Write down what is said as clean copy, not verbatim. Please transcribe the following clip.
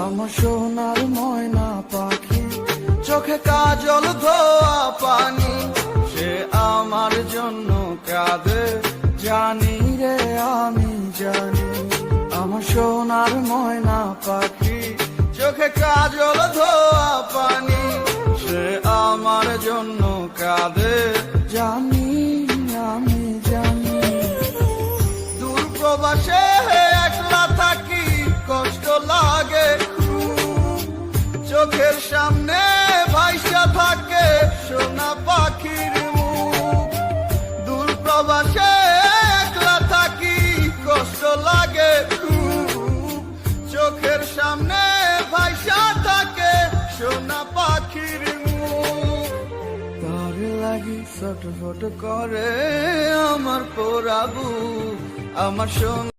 আমার সোনার ময়না পাখি, চোখে কাজল ধোয়া পানি, সে আমার জন্য কাঁদে জানি রে আমি জানি। আমার সোনার ময়না পাখি, চোখে কাজল ধোয়া পানি, সে আমার জন্য কাঁদে জানি আমি জানি। দূর প্রবাসে একলা থাকি, কষ্ট লাগে খুব, চোখের সামনে ভাইসা থাকে সোনা পাখির মুখ। দূর প্রবাসে একলা থাকি, কষ্ট লাগে খুব, চোখের সামনে ভাইসা থাকে সোনা পাখির মুখ। তার লাগি ছটফট করে আমার পোড়াবু, আমার সোনা